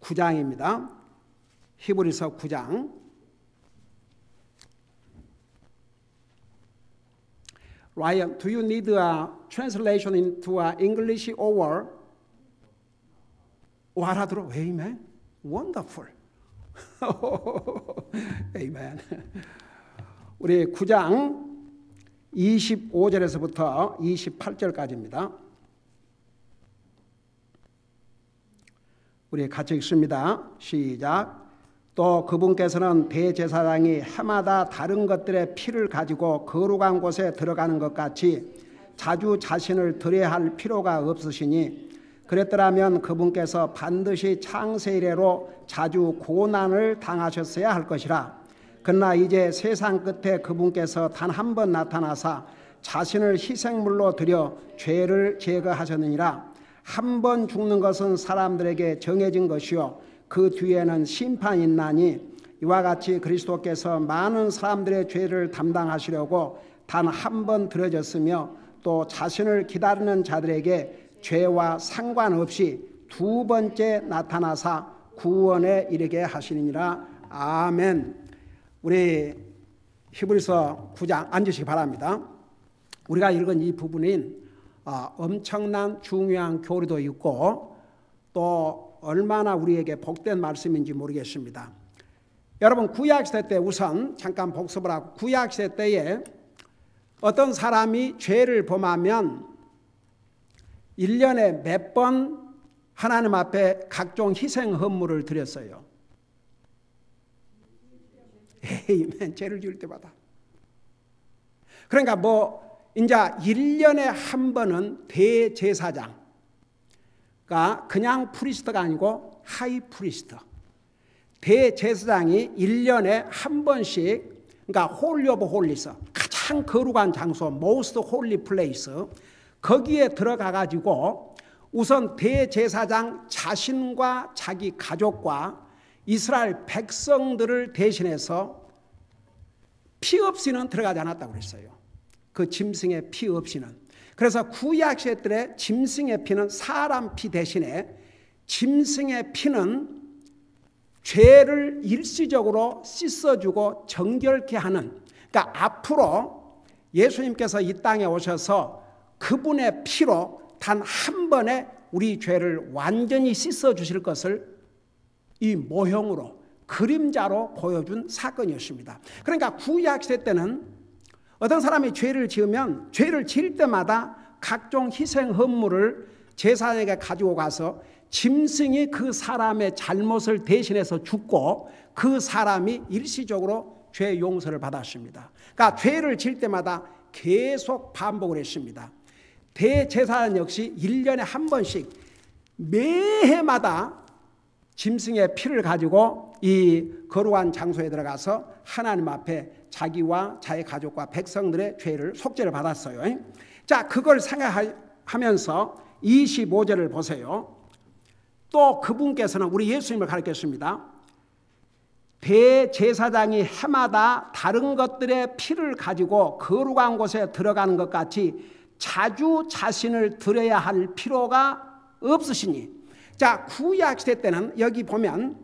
9장입니다. 히브리서 9장. Ryan, do you need a translation into English or? 알아들어? Amen. Wonderful. Amen. 우리 9장 25절에서부터 28절까지입니다. 우리 같이 읽습니다. 시작. 또 그분께서는 대제사장이 해마다 다른 것들의 피를 가지고 거룩한 곳에 들어가는 것 같이 자주 자신을 드려야 할 필요가 없으시니 그랬더라면 그분께서 반드시 창세 이래로 자주 고난을 당하셨어야 할 것이라. 그러나 이제 세상 끝에 그분께서 단 한 번 나타나사 자신을 희생물로 드려 죄를 제거하셨느니라. 한 번 죽는 것은 사람들에게 정해진 것이요 그 뒤에는 심판이 있나니 이와 같이 그리스도께서 많은 사람들의 죄를 담당하시려고 단 한 번 드려졌으며 또 자신을 기다리는 자들에게 죄와 상관없이 두 번째 나타나사 구원에 이르게 하시니라. 아멘. 우리 히브리서 9장 앉으시기 바랍니다. 우리가 읽은 이 부분인 엄청난 중요한 교리도 있고 또 얼마나 우리에게 복된 말씀인지 모르겠습니다. 여러분 구약시대 때 우선 잠깐 복습을 하고 구약시대 때에 어떤 사람이 죄를 범하면 1년에 몇 번 하나님 앞에 각종 희생 헌물을 드렸어요. 에이멘. 죄를 지을 때마다. 그러니까 이제 1년에 한 번은 대제사장, 그러니까 그냥 프리스트가 아니고 하이 프리스트, 대제사장이 1년에 한 번씩, 그러니까 홀리 오브 홀리스, 가장 거룩한 장소, most holy place, 거기에 들어가 가지고 우선 대제사장 자신과 자기 가족과 이스라엘 백성들을 대신해서 피 없이는 들어가지 않았다고 그랬어요. 그 짐승의 피 없이는. 그래서 구약시대 때 짐승의 피는 사람 피 대신에 짐승의 피는 죄를 일시적으로 씻어주고 정결케 하는, 그러니까 앞으로 예수님께서 이 땅에 오셔서 그분의 피로 단 한 번에 우리 죄를 완전히 씻어주실 것을 이 모형으로 그림자로 보여준 사건이었습니다. 그러니까 구약시대 때는 어떤 사람이 죄를 지으면 죄를 지을 때마다 각종 희생 헌물을 제사장에게 가지고 가서 짐승이 그 사람의 잘못을 대신해서 죽고 그 사람이 일시적으로 죄 용서를 받았습니다. 그러니까 죄를 지을 때마다 계속 반복을 했습니다. 대제사장 역시 1년에 한 번씩 매해마다 짐승의 피를 가지고 이 거룩한 장소에 들어가서 하나님 앞에 자기와 자기 가족과 백성들의 죄를 속죄를 받았어요. 자, 그걸 생각하면서 25절을 보세요. 또 그분께서는 우리 예수님을 가르쳤습니다. 대제사장이 해마다 다른 것들의 피를 가지고 거룩한 곳에 들어가는 것 같이 자주 자신을 드려야 할 필요가 없으시니. 자, 구약시대 때는 여기 보면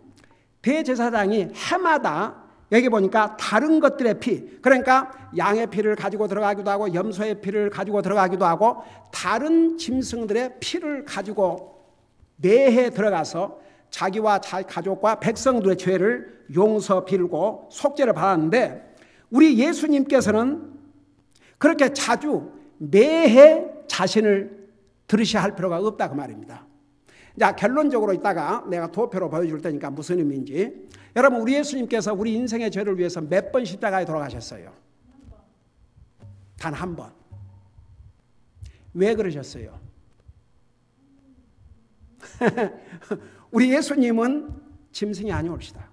대제사장이 해마다 여기 보니까 다른 것들의 피, 그러니까 양의 피를 가지고 들어가기도 하고 염소의 피를 가지고 들어가기도 하고 다른 짐승들의 피를 가지고 매해 들어가서 자기와 자기 가족과 백성들의 죄를 용서 빌고 속죄를 받았는데 우리 예수님께서는 그렇게 자주 매해 자신을 들으셔야 할 필요가 없다 그 말입니다. 자, 결론적으로 이따가 내가 도표로 보여줄 테니까 무슨 의미인지. 여러분, 우리 예수님께서 우리 인생의 죄를 위해서 몇 번 십자가에 돌아가셨어요? 단 한 번. 왜 그러셨어요? 우리 예수님은 짐승이 아니옵시다.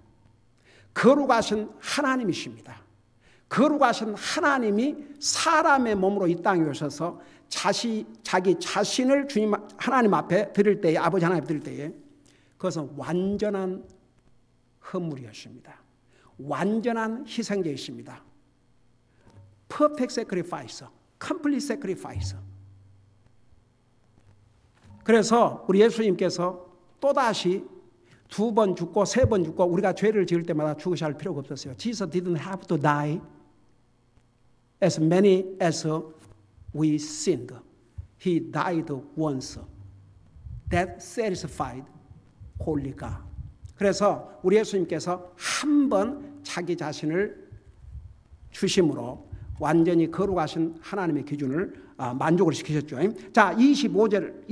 거룩하신 하나님이십니다. 거룩하신 하나님이 사람의 몸으로 이 땅에 오셔서 자기 자신을 주님 하나님 앞에 드릴 때에, 아버지 하나님 앞에 드릴 때에 그것은 완전한 헌물이었습니다. 완전한 희생제이십니다. Perfect sacrifice, complete sacrifice. 그래서 우리 예수님께서 또다시 2번 죽고 3번 죽고 우리가 죄를 지을 때마다 죽으셔야 할 필요가 없었어요. Jesus didn't have to die as many as we sinned. He died once. That satisfied holy God. 그래서 우리 예수님께서 한 번 자기 자신을 주심으로 완전히 거룩하신 하나님의 기준을 만족을 시키셨죠. 자, 25절,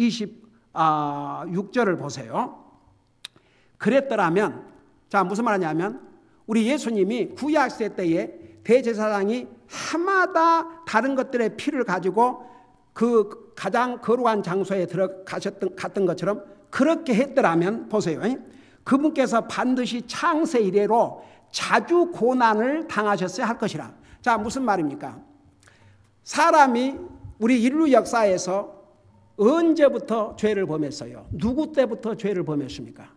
26절을 보세요. 그랬더라면, 자, 무슨 말하냐면 우리 예수님이 구약시대 때에 대제사장이 해마다 다른 것들의 피를 가지고 그 가장 거룩한 장소에 갔던 것처럼 그렇게 했더라면, 보세요. 그분께서 반드시 창세 이래로 자주 고난을 당하셨어야 할 것이라. 자, 무슨 말입니까? 사람이 우리 인류 역사에서 언제부터 죄를 범했어요? 누구 때부터 죄를 범했습니까?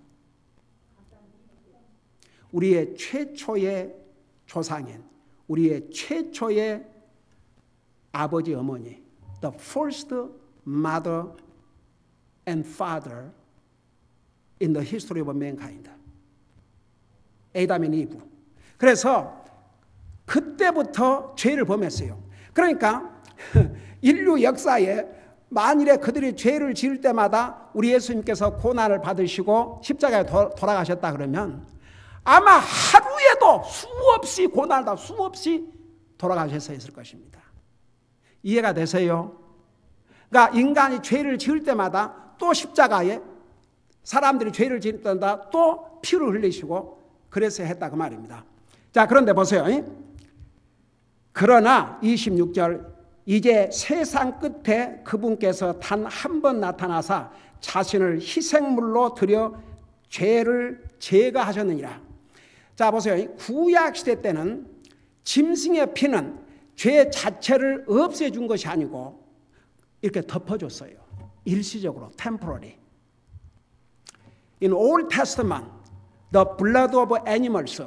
우리의 최초의 조상인, 우리의 최초의 아버지, 어머니, the first mother and father in the history of mankind. 에담 앤 이브. 그래서 그때부터 죄를 범했어요. 그러니까 인류 역사에 만일에 그들이 죄를 지을 때마다 우리 예수님께서 고난을 받으시고 십자가에 돌아가셨다 그러면 아마 하루에도 수없이 고난을 다 수없이 돌아가셨어야 했을 것입니다. 이해가 되세요? 그러니까 인간이 죄를 지을 때마다 또 십자가에 사람들이 죄를 지을 때마다 또 피를 흘리시고 그래서 했다 그 말입니다. 자, 그런데 보세요. 그러나 26절, 이제 세상 끝에 그분께서 단 한 번 나타나사 자신을 희생물로 드려 죄를 제거하셨느니라. 자, 보세요. 구약시대 때는 짐승의 피는 죄 자체를 없애준 것이 아니고 이렇게 덮어줬어요. 일시적으로, temporary. In Old Testament, the blood of animals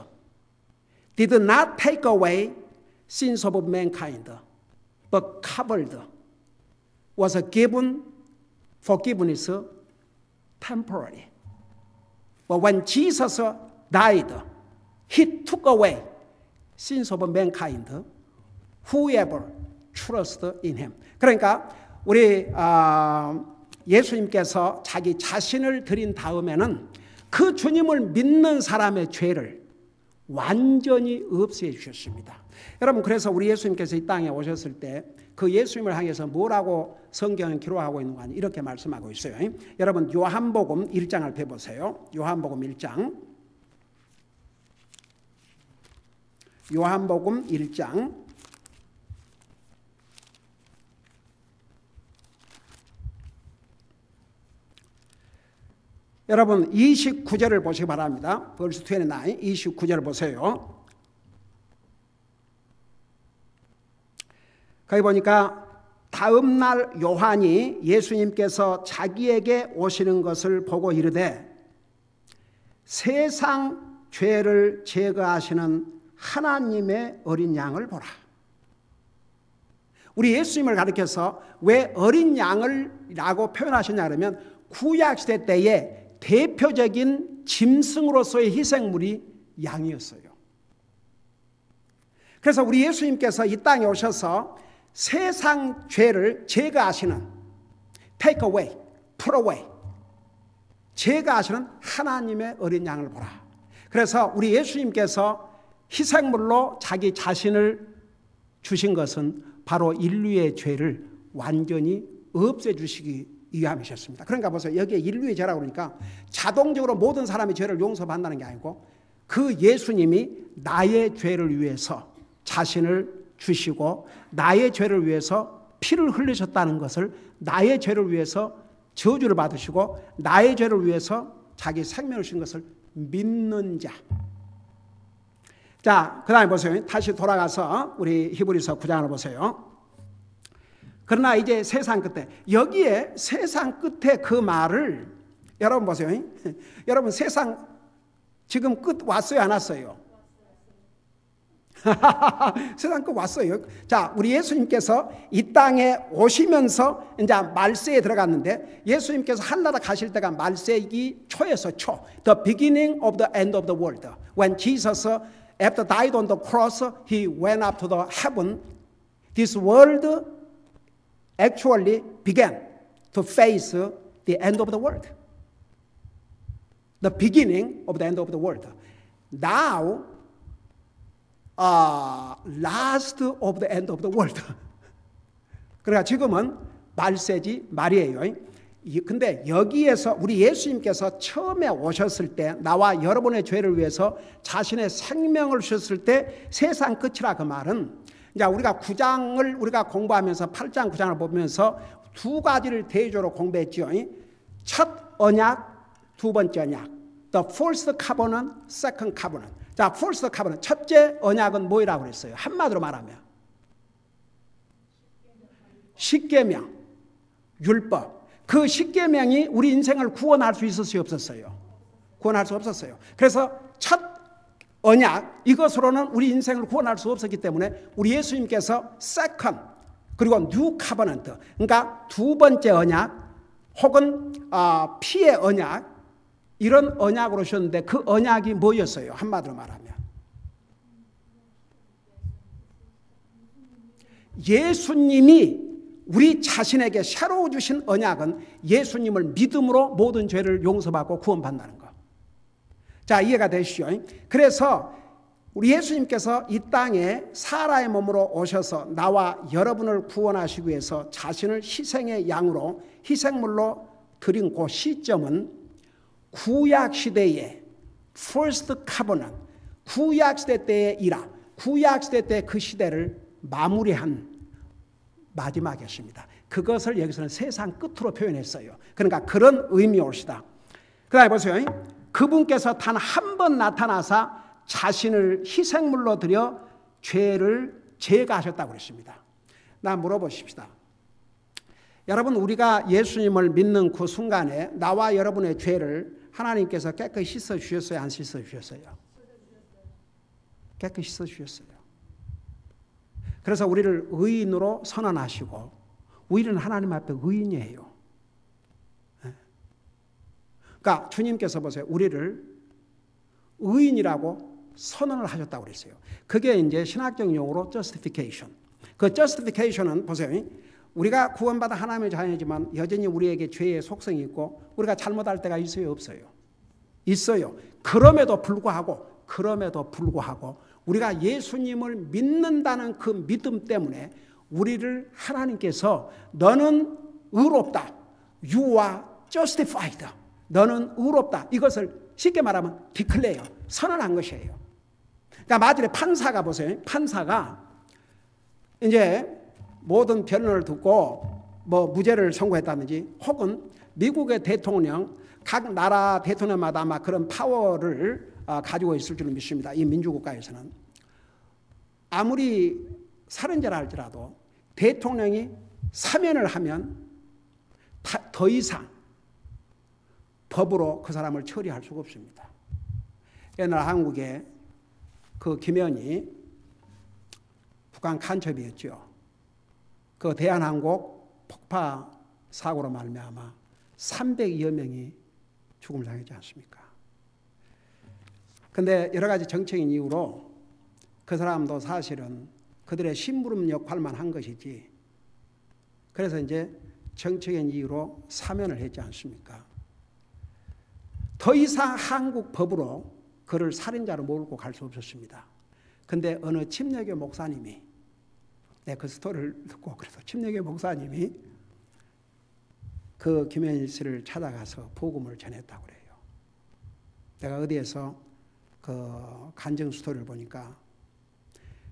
did not take away sins of mankind, but covered, was given forgiveness temporary. But when Jesus died, He took away sins of mankind, whoever trusts in Him. 그러니까 우리 예수님께서 자기 자신을 드린 다음에는 그 주님을 믿는 사람의 죄를 완전히 없애 주셨습니다. 여러분, 그래서 우리 예수님께서 이 땅에 오셨을 때 그 예수님을 향해서 뭐라고 성경은 기록하고 있는 거 아니 이렇게 말씀하고 있어요. 여러분, 요한복음 1장을 펴보세요. 요한복음 1장. 요한복음 1장. 여러분 29절을 보시기 바랍니다. verse 29, 29절을 보세요. 거기 보니까 다음 날 요한이 예수님께서 자기에게 오시는 것을 보고 이르되 세상 죄를 제거하시는 하나님의 어린 양을 보라. 우리 예수님을 가리켜서 왜 어린 양을라고 표현하셨냐 그러면 구약시대 때에 대표적인 짐승으로서의 희생물이 양이었어요. 그래서 우리 예수님께서 이 땅에 오셔서 세상 죄를 제거하시는 take away, put away 제거하시는 하나님의 어린 양을 보라. 그래서 우리 예수님께서 희생물로 자기 자신을 주신 것은 바로 인류의 죄를 완전히 없애주시기 위함이셨습니다. 그러니까 보세요. 여기에 인류의 죄라고 그러니까 자동적으로 모든 사람의 죄를 용서받는다는 게 아니고 그 예수님이 나의 죄를 위해서 자신을 주시고 나의 죄를 위해서 피를 흘리셨다는 것을 나의 죄를 위해서 저주를 받으시고 나의 죄를 위해서 자기 생명을 주신 것을 믿는 자. 자, 그 다음에 보세요. 다시 돌아가서 우리 히브리서 9장을 보세요. 그러나 이제 세상 끝에, 여기에 세상 끝에 그 말을 여러분 보세요. 여러분 세상 지금 끝 왔어요 안 왔어요? 세상 끝 왔어요. 자, 우리 예수님께서 이 땅에 오시면서 이제 말세에 들어갔는데, 예수님께서 하늘나라 가실 때가 말세기 초에서 초, the beginning of the end of the world. When Jesus after died on the cross, he went up to the heaven. This world actually began to face the end of the world. The beginning of the end of the world. Now, last of the end of the world. 그러니까 지금은 말세지 말이에요. 근데 여기에서 우리 예수님께서 처음에 오셨을 때, 나와 여러분의 죄를 위해서 자신의 생명을 주셨을 때 세상 끝이라, 그 말은 이제 우리가 9장을 우리가 공부하면서 8장 9장을 보면서 두 가지를 대조로 공부했죠. 첫 언약, 두 번째 언약. The first covenant, second covenant. 자, first covenant, 첫째 언약은 뭐라고 그랬어요? 한마디로 말하면 십계명, 율법. 그 십계명이 우리 인생을 구원할 수 있었어요, 없었어요? 구원할 수 없었어요. 그래서 첫 언약, 이것으로는 우리 인생을 구원할 수 없었기 때문에 우리 예수님께서 second, 그리고 new covenant, 그러니까 두 번째 언약 혹은 피의 언약, 이런 언약으로 오셨는데, 그 언약이 뭐였어요? 한마디로 말하면 예수님이 우리 자신에게 새로 주신 언약은 예수님을 믿음으로 모든 죄를 용서받고 구원받는다는 거. 자, 이해가 되시죠? 그래서 우리 예수님께서 이 땅에 사람의 몸으로 오셔서 나와 여러분을 구원하시기 위해서 자신을 희생의 양으로, 희생물로 드린 그 시점은 구약시대의 first covenant, 구약시대 때의 일화, 구약시대 때 그 시대를 마무리한 마지막이었습니다. 그것을 여기서는 세상 끝으로 표현했어요. 그러니까 그런 의미올시다. 그 다음에 보세요. 그분께서 단 한 번 나타나사 자신을 희생물로 드려 죄를 제거하셨다고 그랬습니다. 나 물어보십시다. 여러분, 우리가 예수님을 믿는 그 순간에 나와 여러분의 죄를 하나님께서 깨끗이 씻어주셨어요? 안 씻어주셨어요? 깨끗이 씻어주셨어요. 그래서 우리를 의인으로 선언하시고, 우리는 하나님 앞에 의인이에요. 그러니까 주님께서 보세요. 우리를 의인이라고 선언을 하셨다고 그랬어요. 그게 이제 신학적 용어로 justification. 그 justification은 보세요. 우리가 구원받아 하나님의 자녀이지만 여전히 우리에게 죄의 속성이 있고 우리가 잘못할 때가 있어요, 없어요? 있어요. 그럼에도 불구하고 우리가 예수님을 믿는다는 그 믿음 때문에 우리를 하나님께서 너는 의롭다. You are justified. 너는 의롭다. 이것을 쉽게 말하면 declare, 선언한 것이에요. 그러니까 마지막에 판사가 보세요. 판사가 이제 모든 변론을 듣고 뭐 무죄를 선고했다든지, 혹은 미국의 대통령, 각 나라 대통령마다 아마 그런 파워를 가지고 있을 줄 믿습니다. 이 민주국가에서는 아무리 살인죄라 할지라도 대통령이 사면을 하면 더 이상 법으로 그 사람을 처리할 수가 없습니다. 옛날 한국에 그 김현희 북한 간첩이었죠. 그 대한항공 폭파 사고로 말미암아 300여 명이 죽음을 당했지 않습니까? 근데 여러 가지 정책인 이유로 그 사람도 사실은 그들의 심부름 역할만 한 것이지, 그래서 이제 정책인 이유로 사면을 했지 않습니까? 더 이상 한국 법으로 그를 살인자로 몰고 갈 수 없었습니다. 근데 어느 침례교 목사님이, 그 스토리를 듣고 그래서 침례교 목사님이 그 김현희 씨를 찾아가서 복음을 전했다고 그래요. 내가 어디에서 그 간증 스토리를 보니까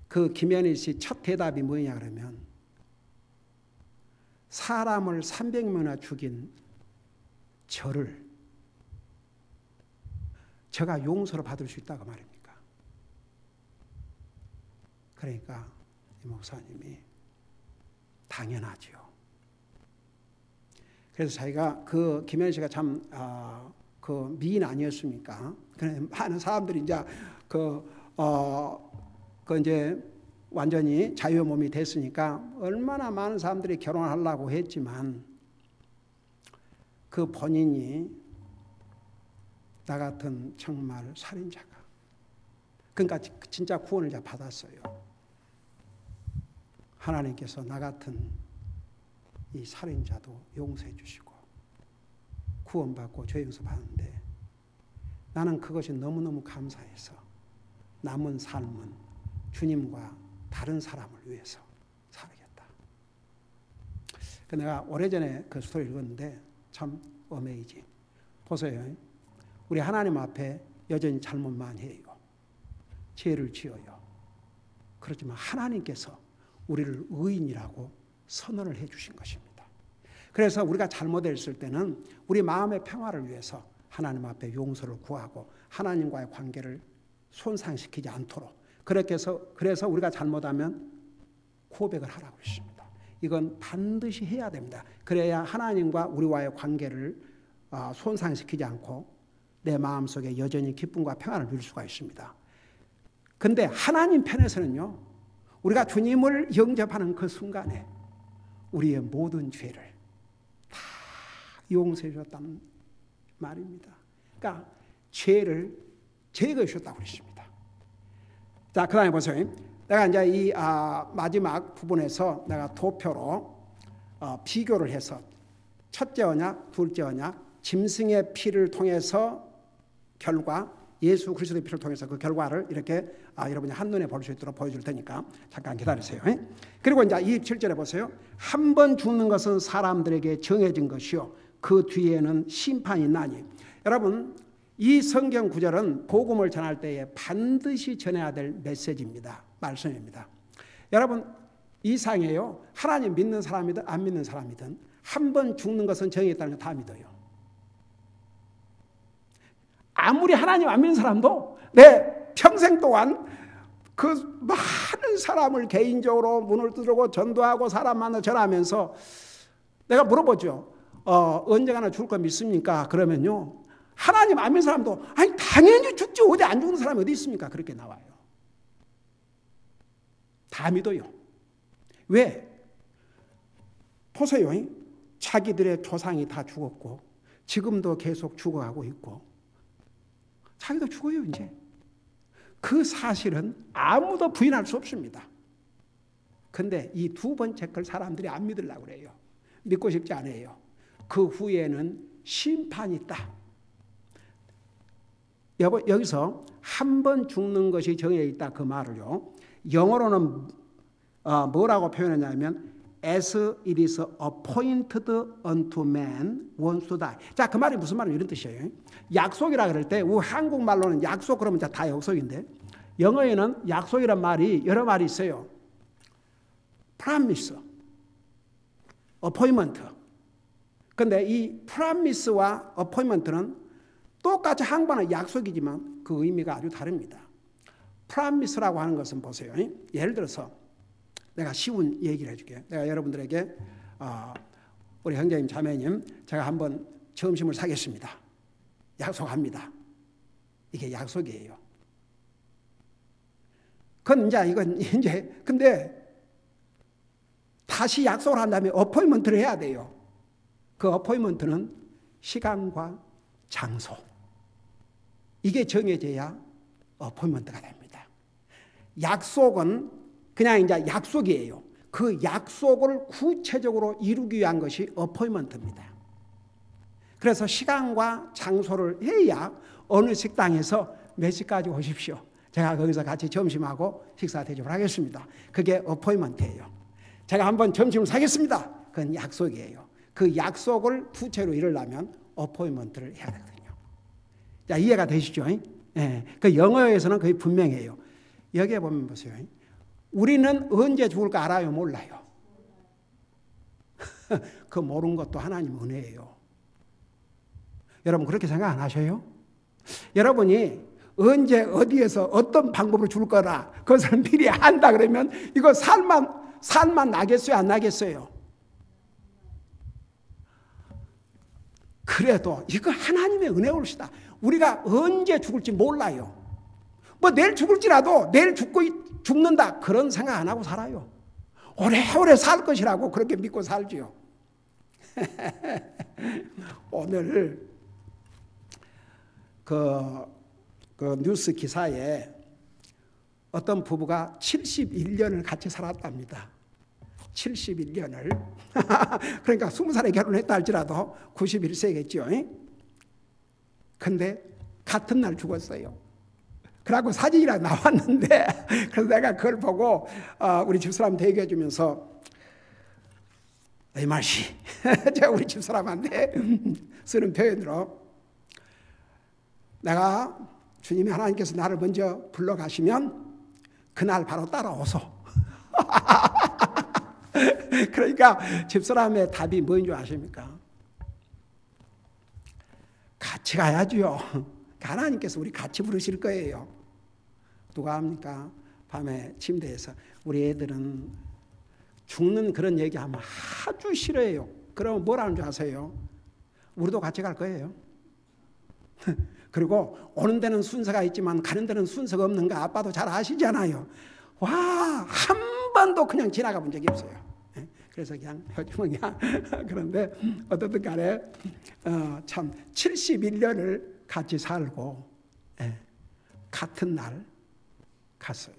그 김현희 씨 첫 대답이 뭐냐 그러면, 사람을 300명이나 죽인 저가 용서를 받을 수 있다고 말입니까? 그러니까 이 목사님이 당연하죠. 그래서 자기가 그 김현희 씨가 참 그 미인 아니었습니까? 그래 많은 사람들이 이제 그 이제 완전히 자유의 몸이 됐으니까 얼마나 많은 사람들이 결혼하려고 했지만 그 본인이 나 같은 정말 살인자가, 그러니까 진짜 구원을 제가 받았어요. 하나님께서 나 같은 이 살인자도 용서해 주시고 구원받고 죄 용서받는데 나는 그것이 너무너무 감사해서 남은 삶은 주님과 다른 사람을 위해서 살겠다. 내가 오래전에 그 스토리 읽었는데 참 어메이징. 보세요. 우리 하나님 앞에 여전히 잘못 많이 해요. 죄를 지어요. 그렇지만 하나님께서 우리를 의인이라고 선언을 해 주신 것입니다. 그래서 우리가 잘못했을 때는 우리 마음의 평화를 위해서 하나님 앞에 용서를 구하고 하나님과의 관계를 손상시키지 않도록, 그래서 우리가 잘못하면 고백을 하라고 했습니다. 이건 반드시 해야 됩니다. 그래야 하나님과 우리와의 관계를 손상시키지 않고 내 마음속에 여전히 기쁨과 평안을 누릴 수가 있습니다. 근데 하나님 편에서는요, 우리가 주님을 영접하는 그 순간에 우리의 모든 죄를 다 용서해 주셨다는 말입니다. 그러니까 죄를 제거해 주셨다고 그랬습니다. 자, 그 다음에 보세요. 내가 이제 이 마지막 부분에서 내가 도표로 비교를 해서 첫째 언약, 둘째 언약, 짐승의 피를 통해서 결과, 예수 그리스도의 피를 통해서 그 결과를 이렇게 여러분이 한눈에 볼 수 있도록 보여줄 테니까 잠깐 기다리세요. 그리고 이제 27절에 보세요. 한 번 죽는 것은 사람들에게 정해진 것이요 그 뒤에는 심판이 나니. 여러분, 이 성경 구절은 복음을 전할 때에 반드시 전해야 될 메시지입니다. 말씀입니다. 여러분, 이상해요. 하나님 믿는 사람이든 안 믿는 사람이든 한 번 죽는 것은 정해졌다는 거 다 믿어요. 아무리 하나님 안 믿는 사람도 내 평생 동안 그 많은 사람을 개인적으로 문을 두드리고 전도하고 사람 만나 전하면서 내가 물어보죠. 언젠가나 죽을 거 믿습니까? 그러면요, 하나님 안 믿는 사람도 아니 당연히 죽지 어디 안 죽는 사람이 어디 있습니까? 그렇게 나와요. 다 믿어요. 왜? 보세요. 자기들의 조상이 다 죽었고 지금도 계속 죽어가고 있고 자기도 죽어요. 이제 그 사실은 아무도 부인할 수 없습니다. 근데 이 두 번째 걸 사람들이 안 믿으려고 그래요. 믿고 싶지 않아요. 그 후에는 심판이 있다. 여기서 한 번 죽는 것이 정해져 있다 그 말을요, 영어로는 뭐라고 표현했냐면 as it is appointed unto man once to die. 자, 그 말이 무슨 말이에요? 이런 뜻이에요. 약속이라 그럴 때 우리 한국말로는 약속 그러면 다 약속인데 영어에는 약속이란 말이 여러 말이 있어요. promise, appointment. 근데 이 promise와 appointment는 똑같이 한국말은 약속이지만 그 의미가 아주 다릅니다. promise라고 하는 것은 보세요. 예를 들어서 내가 쉬운 얘기를 해줄게요. 내가 여러분들에게 우리 형제님 자매님 제가 한번 점심을 사겠습니다. 약속합니다. 이게 약속이에요. 근데 다시 약속을 한 다음에 어포인먼트를 해야 돼요. 그 어포인먼트는 시간과 장소. 이게 정해져야 어포인먼트가 됩니다. 약속은 그냥 이제 약속이에요. 그 약속을 구체적으로 이루기 위한 것이 어포인먼트입니다. 그래서 시간과 장소를 해야 어느 식당에서 몇 시까지 오십시오. 제가 거기서 같이 점심하고 식사 대접을 하겠습니다. 그게 어포인먼트예요. 제가 한번 점심을 사겠습니다. 그건 약속이에요. 그 약속을 구체로 이루려면 어포인먼트를 해야 되거든요. 자, 이해가 되시죠? 예. 그 영어에서는 거의 분명해요. 여기에 보면 보세요. 우리는 언제 죽을까 알아요? 몰라요. 그 모르는 것도 하나님 은혜예요. 여러분 그렇게 생각 안 하셔요? 여러분이 언제 어디에서 어떤 방법으로 죽을 거라 그것을 미리 안다 그러면 이거 살만 나겠어요? 안 나겠어요? 그래도 이거 하나님의 은혜올시다. 우리가 언제 죽을지 몰라요. 뭐 내일 죽을지라도 내일 죽고 죽는다 그런 생각 안 하고 살아요. 오래오래 살 것이라고 그렇게 믿고 살지요. 오늘 그 뉴스 기사에 어떤 부부가 71년을 같이 살았답니다. 71년을. 그러니까 20살에 결혼했다 할지라도 91세겠죠. 근데 같은 날 죽었어요. 그러고 사진이랑 나왔는데 그래서 내가 그걸 보고 우리 집사람한테 얘기해 주면서 이 말씨 제가 우리 집사람한테 쓰는 표현으로 내가 주님이 하나님께서 나를 먼저 불러가시면 그날 바로 따라오소. 그러니까 집사람의 답이 뭔 줄 아십니까? 같이 가야지요. 하나님께서 우리 같이 부르실 거예요. 누가 합니까? 밤에 침대에서 우리 애들은 죽는 그런 얘기하면 아주 싫어해요. 그러면 뭐라는 줄 아세요? 우리도 같이 갈 거예요. 그리고 오는 데는 순서가 있지만 가는 데는 순서가 없는 거 아빠도 잘 아시잖아요. 와, 한 번도 그냥 지나가 본 적이 없어요. 그래서 그냥 그런데 어떻든 간에 참 71년을 같이 살고 같은 날 갔어요.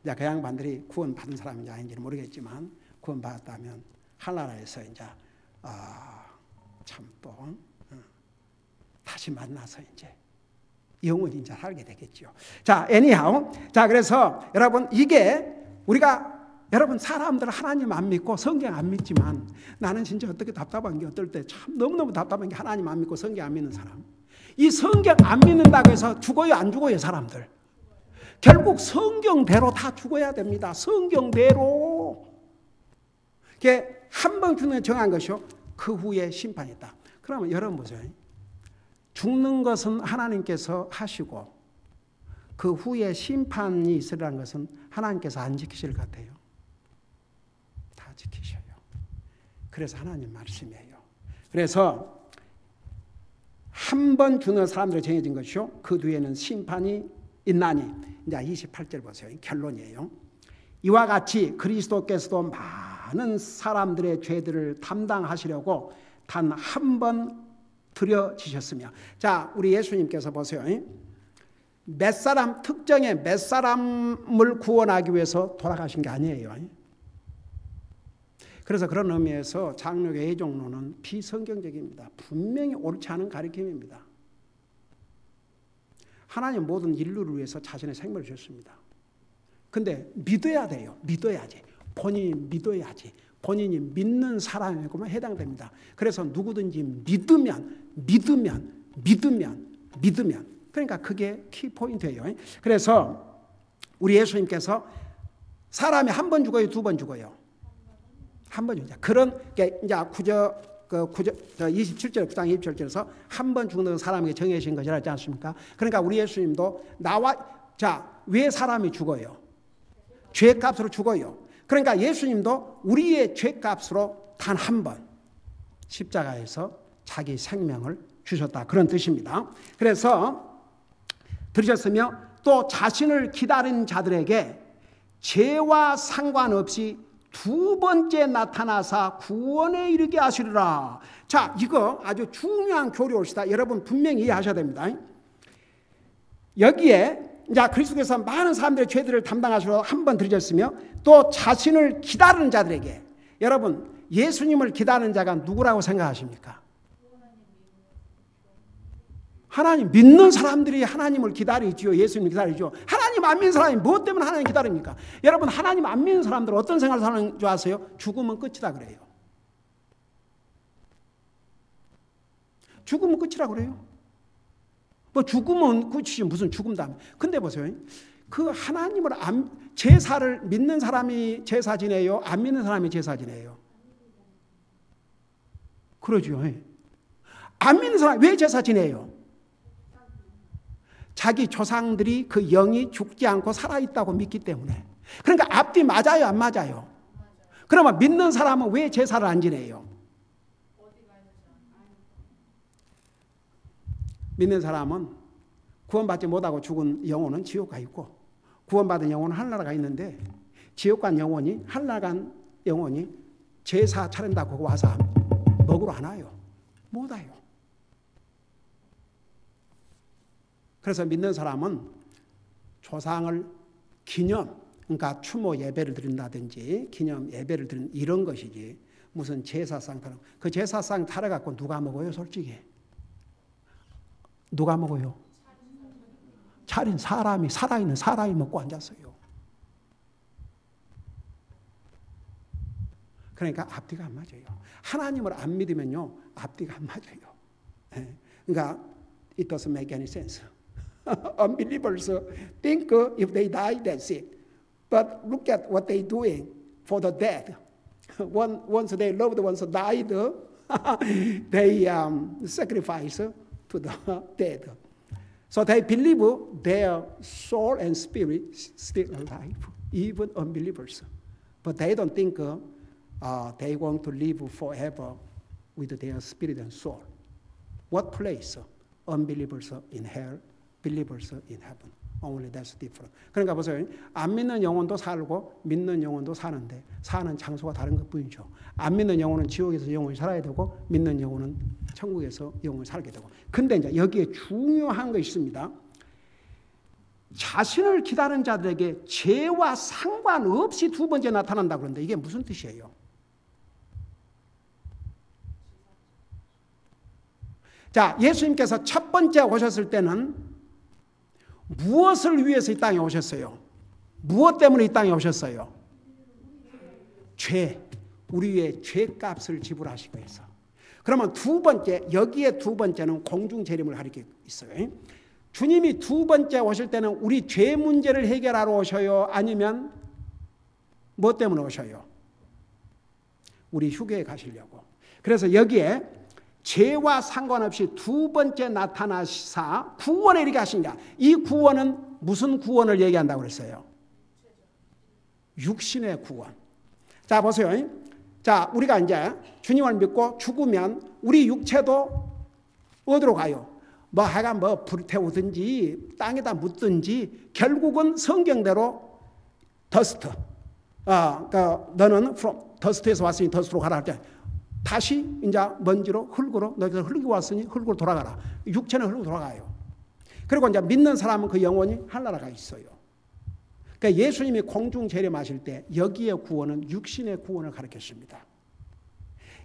이제 그 양반들이 구원 받은 사람인지 아닌지는 모르겠지만 구원 받았다면 하늘나라에서 이제 참 또 다시 만나서 이제 영원히 이제 살게 되겠죠. 자, anyhow, 자 그래서 여러분 이게 우리가 여러분 사람들 하나님 안 믿고 성경 안 믿지만 나는 진짜 어떻게 답답한 게 어떨 때 참 너무너무 답답한 게 하나님 안 믿고 성경 안 믿는 사람. 이 성경 안 믿는다고 해서 죽어요 안 죽어요 사람들. 결국 성경대로 다 죽어야 됩니다. 성경대로. 이게 한 번 죽는 정한 것이요. 그 후에 심판이 있다. 그러면 여러분 보세요. 죽는 것은 하나님께서 하시고 그 후에 심판이 있으라는 것은 하나님께서 안 지키실 것 같아요. 다 지키셔요. 그래서 하나님 말씀이에요. 그래서 한 번 죽는 사람들이 정해진 것이요. 그 뒤에는 심판이 있나니. 이제 28절 보세요. 결론이에요. 이와 같이 그리스도께서도 많은 사람들의 죄들을 담당하시려고 단 한 번 드려지셨으며. 자, 우리 예수님께서 보세요. 몇 사람, 특정의 몇 사람을 구원하기 위해서 돌아가신 게 아니에요. 그래서 그런 의미에서 장로교 예종론은 비성경적입니다. 분명히 옳지 않은 가르침입니다. 하나님 모든 인류를 위해서 자신의 생명을 주셨습니다. 근데 믿어야 돼요. 믿어야지. 본인이 믿어야지. 본인이 믿는 사람에게만 해당됩니다. 그래서 누구든지 믿으면 그러니까 그게 키포인트예요. 그래서 우리 예수님께서 사람이 한 번 죽어요, 두 번 죽어요? 한 번 죽어요. 그런 게 이제 27절 9장 27절에서 한 번 죽는 사람에게 정해진 것이라 하지 않습니까? 그러니까 우리 예수님도 왜 사람이 죽어요? 죄값으로 죽어요. 그러니까 예수님도 우리의 죄값으로 단 한 번 십자가에서 자기 생명을 주셨다. 그런 뜻입니다. 그래서 들으셨으며 또 자신을 기다린 자들에게 죄와 상관없이 두 번째 나타나사 구원에 이르게 하시리라. 자, 이거 아주 중요한 교리입니다. 여러분 분명히 이해하셔야 됩니다. 여기에 이제 그리스도께서 많은 사람들의 죄들을 담당하시러 한 번 들으셨으며 또 자신을 기다리는 자들에게. 여러분 예수님을 기다리는 자가 누구라고 생각하십니까? 하나님 믿는 사람들이 하나님을 기다리지요. 예수님을 기다리죠. 하나님 안 믿는 사람이 무엇 때문에 하나님 기다립니까? 여러분 하나님 안 믿는 사람들은 어떤 생각을 하는 줄 아세요? 죽으면 끝이다 그래요. 죽으면 끝이라 그래요. 뭐 죽으면 끝이지 무슨 죽음다. 근데 보세요. 그 하나님을 제사를 믿는 사람이 제사 지내요? 안 믿는 사람이 제사 지내요? 그러죠. 안 믿는 사람이 왜 제사 지내요? 자기 조상들이 그 영이 죽지 않고 살아있다고 믿기 때문에. 그러니까 앞뒤 맞아요, 안 맞아요? 그러면 믿는 사람은 왜 제사를 안 지내요? 믿는 사람은 구원받지 못하고 죽은 영혼은 지옥 가 있고 구원받은 영혼은 하늘나라가 있는데 지옥 간 영혼이 하늘나라 간 영혼이 제사 차린다고 와서 먹으러 안 와요. 못 와요. 그래서 믿는 사람은 조상을 기념, 그러니까 추모 예배를 드린다든지 기념 예배를 드린 이런 것이지 무슨 제사상 타는 그 제사상 타려갖고 누가 먹어요? 솔직히 누가 먹어요? 차린 사람이 살아있는 사람이 먹고 앉았어요. 그러니까 앞뒤가 안 맞아요. 하나님을 안 믿으면요 앞뒤가 안 맞아요. 그러니까 it doesn't make any sense. Unbelievers think if they die that's it. But look at what they doing for the dead. Once their loved ones died, they sacrifice to the dead. So they believe their soul and spirit still alive, even unbelievers. But they don't think they want to live forever with their spirit and soul. What place? Unbelievers in hell, believers in heaven. Only that's different. 그러니까 보세요. 안 믿는 영혼도 살고 믿는 영혼도 사는데 사는 장소가 다른 것뿐이죠. 안 믿는 영혼은 지옥에서 영원히 살아야 되고 믿는 영혼은 천국에서 영원히 살게 되고. 근데 이제 여기에 중요한 것이 있습니다. 자신을 기다리는 자들에게 죄와 상관없이 두 번째 나타난다 그러는데 이게 무슨 뜻이에요? 자, 예수님께서 첫 번째 오셨을 때는 무엇을 위해서 이 땅에 오셨어요? 무엇 때문에 이 땅에 오셨어요? 죄, 우리의 죄값을 지불하시기 위해서. 그러면 두 번째, 여기에 두 번째는 공중재림을 가리키고 있어요. 주님이 두 번째 오실 때는 우리 죄 문제를 해결하러 오셔요? 아니면 뭐 때문에 오셔요? 우리 휴게에 가시려고. 그래서 여기에 죄와 상관없이 두 번째 나타나시사 구원에 이르게 하시냐. 이 구원은 무슨 구원을 얘기한다고 그랬어요? 육신의 구원. 자, 보세요. 자, 우리가 이제 주님을 믿고 죽으면 우리 육체도 어디로 가요? 뭐 하여간 뭐 불태우든지 땅에다 묻든지 결국은 성경대로 더스트. 그러니까 너는 더스트에서 왔으니 더스트로 가라 할 때 다시 이제 먼지로 흙으로 너희가 흙이 왔으니 흙으로 돌아가라. 육체는 흙으로 돌아가요. 그리고 이제 믿는 사람은 그 영혼이 하늘나라가 있어요. 그러니까 예수님이 공중 재림하실 때 여기에 구원은 육신의 구원을 가르쳤습니다.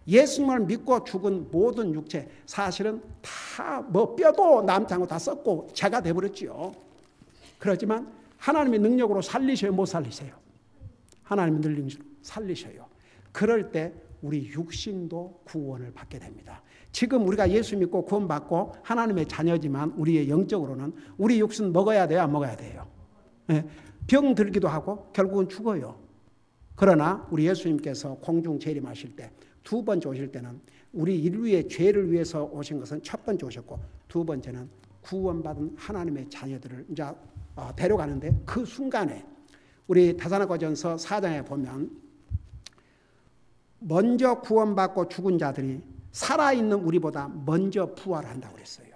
예수님을 믿고 죽은 모든 육체 사실은 다 뭐 뼈도 남지 않고 다 썩고 재가 돼버렸지요. 그렇지만 하나님의 능력으로 살리셔요? 못 살리세요? 하나님의 능력으로 살리셔요. 그럴 때 우리 육신도 구원을 받게 됩니다. 지금 우리가 예수 믿고 구원받고 하나님의 자녀지만 우리의 영적으로는 우리 육신 먹어야 돼요? 안 먹어야 돼요? 병 들기도 하고 결국은 죽어요. 그러나 우리 예수님께서 공중 재림하실 때 두 번째 오실 때는 우리 인류의 죄를 위해서 오신 것은 첫 번째 오셨고 두 번째는 구원받은 하나님의 자녀들을 이제 데려가는데 그 순간에 우리 데살로니가전서 4장에 보면 먼저 구원받고 죽은 자들이 살아있는 우리보다 먼저 부활한다고 그랬어요.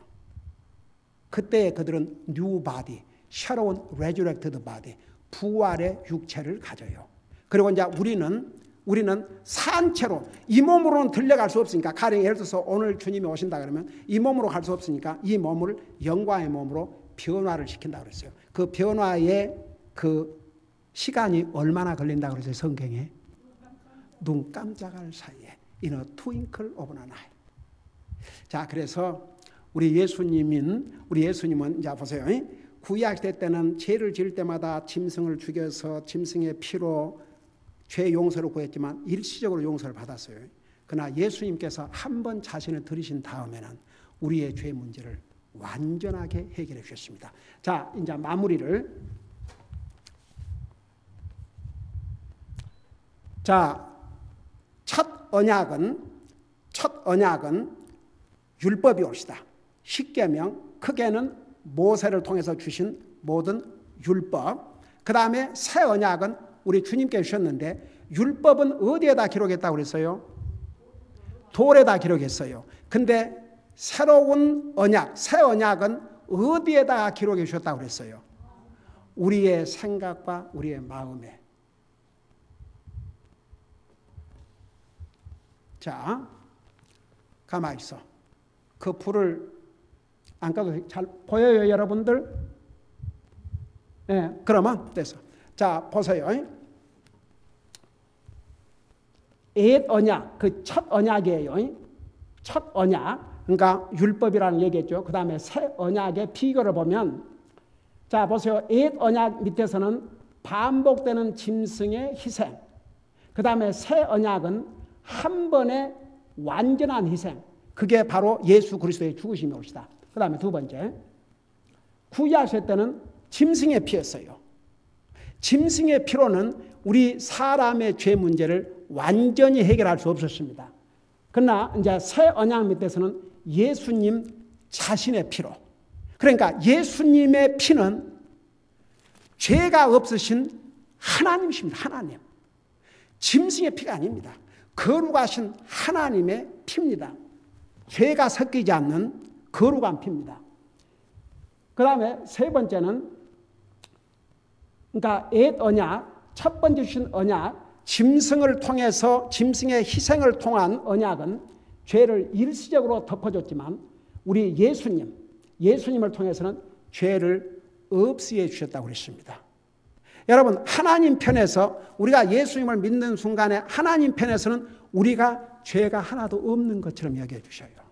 그때 그들은 new body, 새로운 resurrected body, 부활의 육체를 가져요. 그리고 이제 우리는 산채로 이 몸으로는 들려갈 수 없으니까 가령 예를 들어서 오늘 주님이 오신다 그러면 이 몸으로 갈 수 없으니까 이 몸을 영광의 몸으로 변화를 시킨다고 그랬어요. 그 변화의 그 시간이 얼마나 걸린다고 그랬어요? 성경에 눈 깜짝할 사이에 in a twinkle of an eye. 자, 그래서 우리 예수님은 이제 보세요. 구약 때는 죄를 지을 때마다 짐승을 죽여서 짐승의 피로 죄 용서를 구했지만 일시적으로 용서를 받았어요. 그러나 예수님께서 한 번 자신을 들이신 다음에는 우리의 죄 문제를 완전하게 해결해 주셨습니다. 자, 이제 마무리를. 자, 첫 언약은 율법이 옵시다. 십계명, 크게는 모세를 통해서 주신 모든 율법. 그 다음에 새 언약은 우리 주님께 주셨는데 율법은 어디에다 기록했다고 그랬어요? 돌에다 기록했어요. 근데 새로운 언약, 새 언약은 어디에다 기록해 주셨다고 그랬어요? 우리의 생각과 우리의 마음에. 자, 가만히 있어. 그 불을 안 꺼도 잘 보여요, 여러분들? 예, 그러면 됐어. 자, 보세요. 옛 언약, 그 첫 언약이에요. 첫 언약, 그러니까 율법이라는 얘기했죠. 그 다음에 새 언약의 비교를 보면, 자 보세요. 옛 언약 밑에서는 반복되는 짐승의 희생, 그 다음에 새 언약은 한 번의 완전한 희생, 그게 바로 예수 그리스도의 죽으심이 옳시다. 그 다음에 두 번째, 구약시대 때는 짐승의 피였어요. 짐승의 피로는 우리 사람의 죄 문제를 완전히 해결할 수 없었습니다. 그러나 이제 새 언약 밑에서는 예수님 자신의 피로, 그러니까 예수님의 피는 죄가 없으신 하나님이십니다. 하나님. 짐승의 피가 아닙니다. 거룩하신 하나님의 피입니다. 죄가 섞이지 않는 거룩한 피입니다. 그 다음에 세 번째는, 그러니까 옛 언약, 첫 번째 주신 언약, 짐승을 통해서, 짐승의 희생을 통한 언약은 죄를 일시적으로 덮어줬지만 우리 예수님을 통해서는 죄를 없이해 주셨다고 그랬습니다. 여러분, 하나님 편에서, 우리가 예수님을 믿는 순간에 하나님 편에서는 우리가 죄가 하나도 없는 것처럼 여겨주셔요.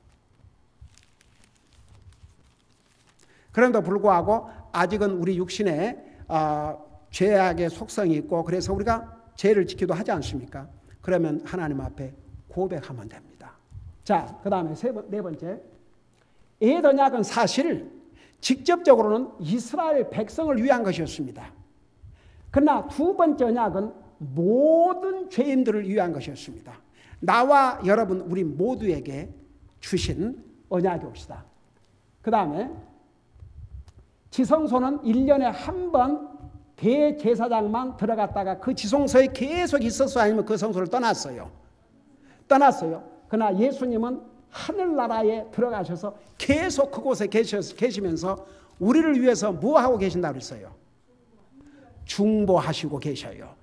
그럼에도 불구하고 아직은 우리 육신에 죄악의 속성이 있고, 그래서 우리가 죄를 지키도 하지 않습니까? 그러면 하나님 앞에 고백하면 됩니다. 자, 그 다음에 네 번째, 옛 언약은 사실 직접적으로는 이스라엘 백성을 위한 것이었습니다. 그러나 두 번째 언약은 모든 죄인들을 위한 것이었습니다. 나와 여러분, 우리 모두에게 주신 언약이 옵시다. 그 다음에 지성소는 1년에 한 번 대제사장만 들어갔다가 그 지성소에 계속 있었어요? 아니면 그 성소를 떠났어요? 그러나 예수님은 하늘나라에 들어가셔서 계속 그곳에 계시면서 우리를 위해서 뭐 하고 계신다고 그랬어요? 중보하시고 계셔요.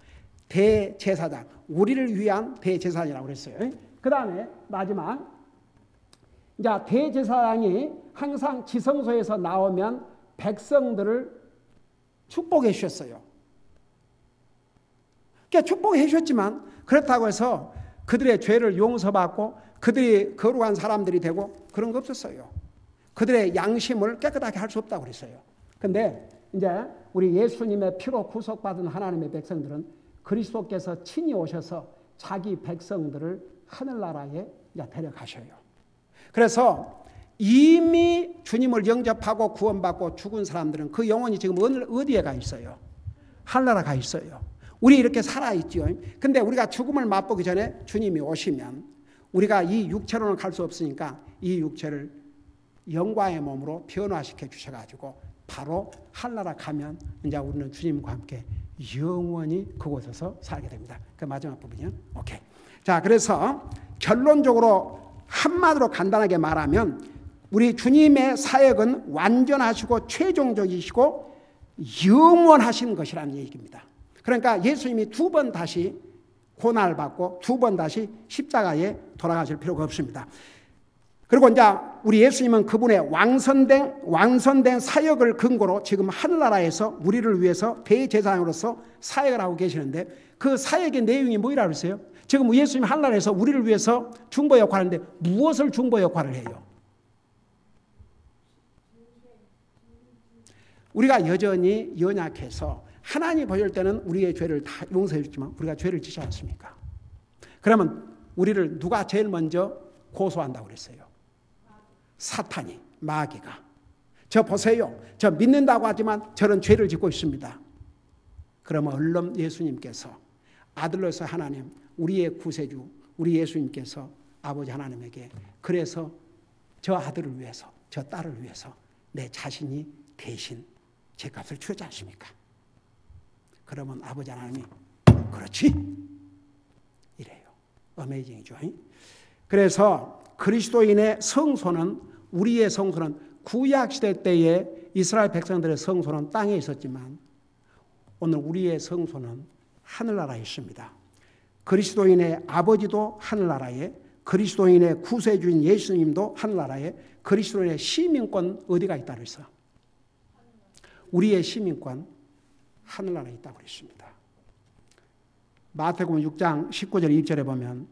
대제사장, 우리를 위한 대제사장이라고 그랬어요. 그 다음에 마지막, 이제 대제사장이 항상 지성소에서 나오면 백성들을 축복해 주셨어요. 그러니까 축복해 주셨지만 그렇다고 해서 그들의 죄를 용서받고 그들이 거룩한 사람들이 되고 그런 거 없었어요. 그들의 양심을 깨끗하게 할 수 없다고 그랬어요. 그런데 이제 우리 예수님의 피로 구속받은 하나님의 백성들은 그리스도께서 친히 오셔서 자기 백성들을 하늘나라에 데려가셔요. 그래서 이미 주님을 영접하고 구원받고 죽은 사람들은 그 영혼이 지금 어디에 가 있어요? 하늘나라 가 있어요. 우리 이렇게 살아있죠. 근데 우리가 죽음을 맛보기 전에 주님이 오시면 우리가 이 육체로는 갈 수 없으니까 이 육체를 영광의 몸으로 변화시켜 주셔가지고 바로 하늘나라 가면 이제 우리는 주님과 함께 영원히 그곳에서 살게 됩니다. 그 마지막 부분이요. 오케이. 자, 그래서 결론적으로 한마디로 간단하게 말하면 우리 주님의 사역은 완전하시고 최종적이시고 영원하신 것이라는 얘기입니다. 그러니까 예수님이 두 번 다시 고난을 받고 두 번 다시 십자가에 돌아가실 필요가 없습니다. 그리고 이제 우리 예수님은 그분의 완성된 사역을 근거로 지금 하늘나라에서 우리를 위해서 대제사장으로서 사역을 하고 계시는데 그 사역의 내용이 뭐라고 했어요? 지금 예수님 하늘나라에서 우리를 위해서 중보 역할을 하는데 무엇을 중보 역할을 해요? 우리가 여전히 연약해서 하나님 보실 때는 우리의 죄를 다 용서해 주지만 우리가 죄를 짓지 않습니까? 그러면 우리를 누가 제일 먼저 고소한다고 그랬어요? 사탄이, 마귀가. 저 보세요. 저 믿는다고 하지만 저런 죄를 짓고 있습니다. 그러면 얼른 예수님께서 아들로서 하나님, 우리의 구세주, 우리 예수님께서 아버지 하나님에게 그래서 저 아들을 위해서, 저 딸을 위해서 내 자신이 대신 죄값을 치렀지 않습니까? 그러면 아버지 하나님이 그렇지? 이래요. 어메이징이죠. 그래서 그리스도인의 성소는, 우리의 성소는 구약시대 때의 이스라엘 백성들의 성소는 땅에 있었지만 오늘 우리의 성소는 하늘나라에 있습니다. 그리스도인의 아버지도 하늘나라에, 그리스도인의 구세주인 예수님도 하늘나라에, 그리스도인의 시민권 어디가 있다 그랬어? 우리의 시민권 하늘나라에 있다고 그랬습니다. 마태복음 6장 19절 20절에 보면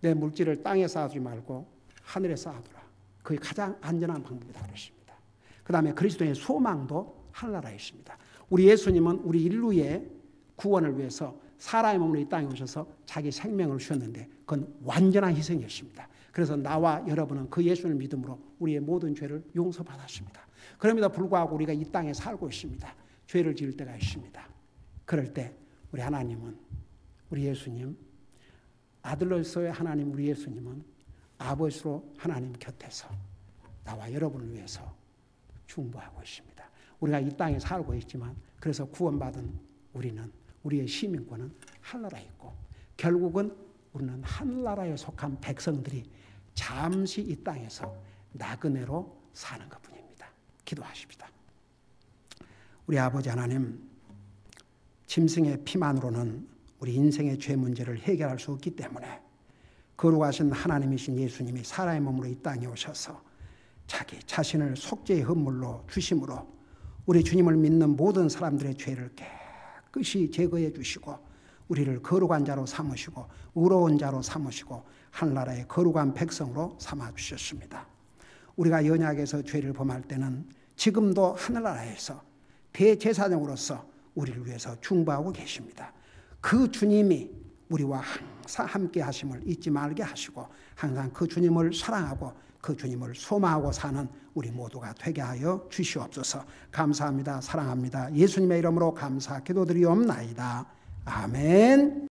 내 물질을 땅에 쌓아두지 말고 하늘에 쌓아두라. 그게 가장 안전한 방법이다 그랬습니다. 그 다음에 그리스도의 소망도 하늘나라에 있습니다. 우리 예수님은 우리 인류의 구원을 위해서 사람의 몸으로 이 땅에 오셔서 자기 생명을 주셨는데 그건 완전한 희생이었습니다. 그래서 나와 여러분은 그 예수를 믿음으로 우리의 모든 죄를 용서받았습니다. 그럼에도 불구하고 우리가 이 땅에 살고 있습니다. 죄를 지을 때가 있습니다. 그럴 때 우리 하나님은, 우리 예수님, 아들로서의 하나님 우리 예수님은 아버지로 하나님 곁에서 나와 여러분을 위해서 중보하고 있습니다. 우리가 이 땅에 살고 있지만 그래서 구원받은 우리는, 우리의 시민권은 하늘나라에 있고 결국은 우리는 하늘나라에 속한 백성들이 잠시 이 땅에서 나그네로 사는 것뿐입니다. 기도하십시다. 우리 아버지 하나님, 짐승의 피만으로는 우리 인생의 죄 문제를 해결할 수 없기 때문에 거룩하신 하나님이신 예수님이 사람의 몸으로 이 땅에 오셔서 자기 자신을 속죄의 헌물로 주심으로 우리 주님을 믿는 모든 사람들의 죄를 깨끗이 제거해 주시고 우리를 거룩한 자로 삼으시고 의로운 자로 삼으시고 하늘나라의 거룩한 백성으로 삼아 주셨습니다. 우리가 연약해서 죄를 범할 때는 지금도 하늘나라에서 대제사장으로서 우리를 위해서 중보하고 계십니다. 그 주님이 우리와 항상 함께 하심을 잊지 말게 하시고 항상 그 주님을 사랑하고 그 주님을 소망하고 사는 우리 모두가 되게 하여 주시옵소서. 감사합니다. 사랑합니다. 예수님의 이름으로 감사 기도드리옵나이다. 아멘.